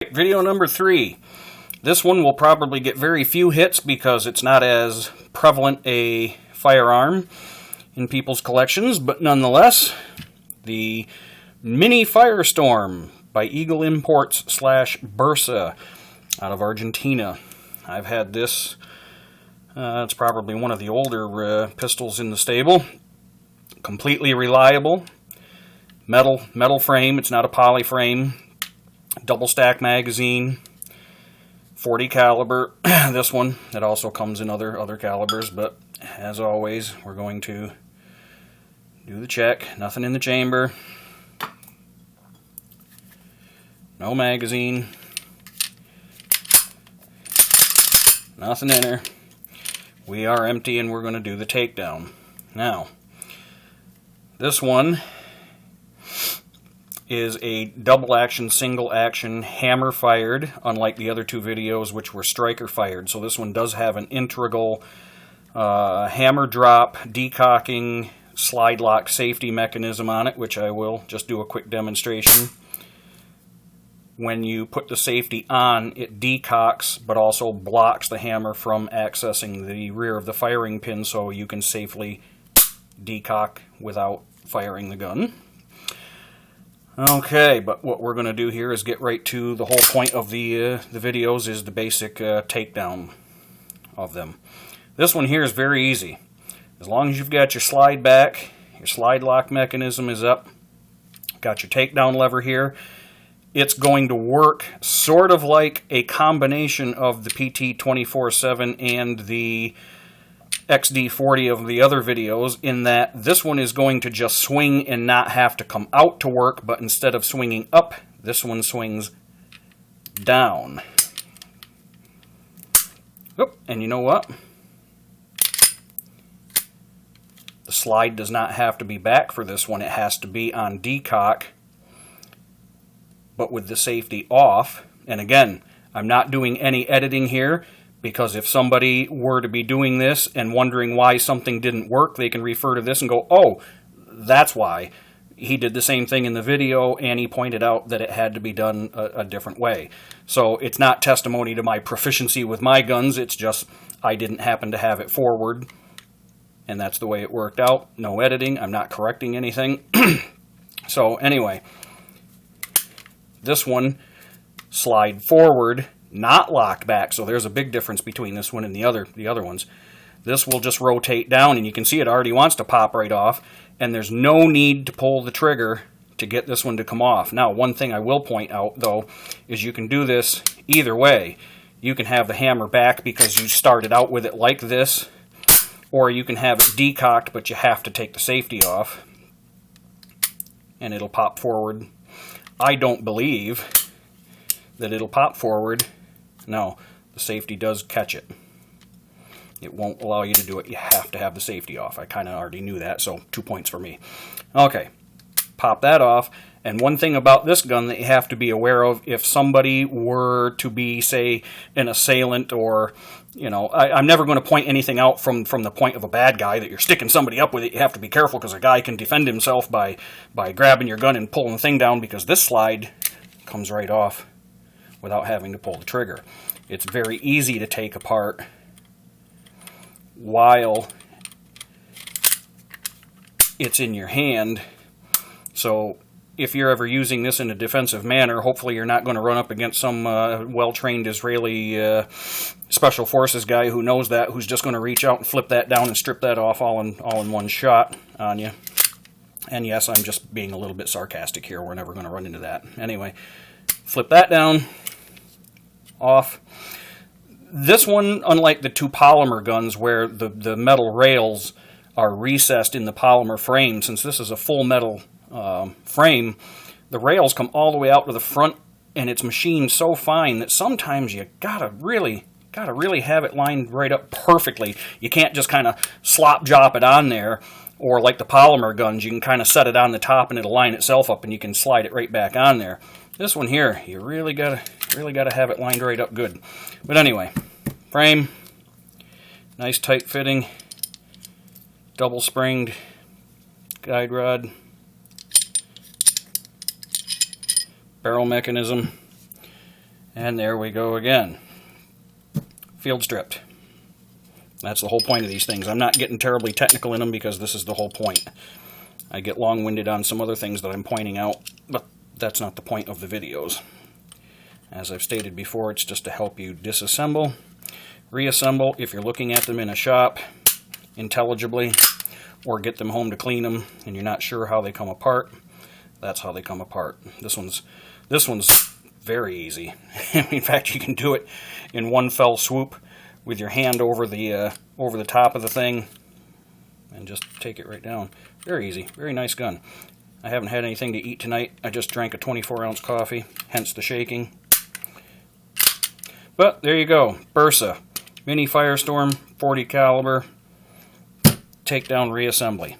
Video number 3. This one will probably get very few hits because it's not as prevalent a firearm in people's collections, but nonetheless, the Mini Firestorm by Eagle Imports / Bersa out of Argentina. I've had this. It's probably one of the older pistols in the stable. Completely reliable. Metal frame. It's not a poly frame. Double stack magazine. 40 caliber. This one. It also comes in other calibers, but as always, we're going to do the check. Nothing in the chamber. No magazine. Nothing in her. We are empty and we're going to do the takedown. Now, this one is a double action, single action, hammer fired, unlike the other two videos which were striker fired. So this one does have an integral hammer drop, decocking, slide lock safety mechanism on it, which I will just do a quick demonstration. When you put the safety on, it decocks, but also blocks the hammer from accessing the rear of the firing pin so you can safely decock without firing the gun. Okay, but what we're going to do here is get right to the whole point of the videos is the basic takedown of them. This one here is very easy. As long as you've got your slide back, your slide lock mechanism is up, got your takedown lever here, it's going to work sort of like a combination of the PT 24/7 and the XD40 of the other videos, in that this one is going to just swing and not have to come out to work, but instead of swinging up, this one swings down. Oop, and you know what? The slide does not have to be back for this one. It has to be on decock, but with the safety off. And again, I'm not doing any editing here, because if somebody were to be doing this and wondering why something didn't work, they can refer to this and go, oh, that's why. He did the same thing in the video, and he pointed out that it had to be done a different way. So it's not testimony to my proficiency with my guns, it's just I didn't happen to have it forward, and that's the way it worked out. No editing, I'm not correcting anything. So anyway, this one, slide forward, not locked back. So there's a big difference between this one and the other ones. This will just rotate down, and you can see it already wants to pop right off, and there's no need to pull the trigger to get this one to come off. Now, one thing I will point out, though, is you can do this either way. You can have the hammer back because you started out with it like this, or you can have it decocked, but you have to take the safety off, and it'll pop forward. I don't believe that it'll pop forward. No, the safety does catch it. It won't allow you to do it. You have to have the safety off. I kind of already knew that, so 2 points for me. Okay, pop that off. And one thing about this gun that you have to be aware of, if somebody were to be, say, an assailant, or, you know, I'm never going to point anything out from the point of a bad guy that you're sticking somebody up with it. You have to be careful, because a guy can defend himself by grabbing your gun and pulling the thing down, because this slide comes right off without having to pull the trigger. It's very easy to take apart while it's in your hand. So if you're ever using this in a defensive manner, hopefully you're not going to run up against some well-trained Israeli special forces guy who knows that, who's just going to reach out and flip that down and strip that off all in one shot on you. And yes, I'm just being a little bit sarcastic here. We're never going to run into that. Anyway, flip that down, off. This one, unlike the two polymer guns where the metal rails are recessed in the polymer frame, since this is a full metal frame, the rails come all the way out to the front, and it's machined so fine that sometimes you gotta really have it lined right up perfectly. You can't just kind of slop drop it on there, or like the polymer guns, you can kind of set it on the top and it'll line itself up and you can slide it right back on there. This one here, you really gotta have it lined right up good. But anyway, frame, nice tight fitting, double springed guide rod, barrel mechanism. And there we go again. Field stripped. That's the whole point of these things. I'm not getting terribly technical in them because this is the whole point. I get long-winded on some other things that I'm pointing out, but that's not the point of the videos. As I've stated before, it's just to help you disassemble, reassemble if you're looking at them in a shop intelligibly, or get them home to clean them and you're not sure how they come apart. That's how they come apart. This one's very easy. In fact, you can do it in one fell swoop with your hand over the top of the thing and just take it right down. Very easy. Very nice gun. I haven't had anything to eat tonight. I just drank a 24-ounce coffee, hence the shaking. But there you go. Bersa. Mini Firestorm, 40 caliber, takedown reassembly.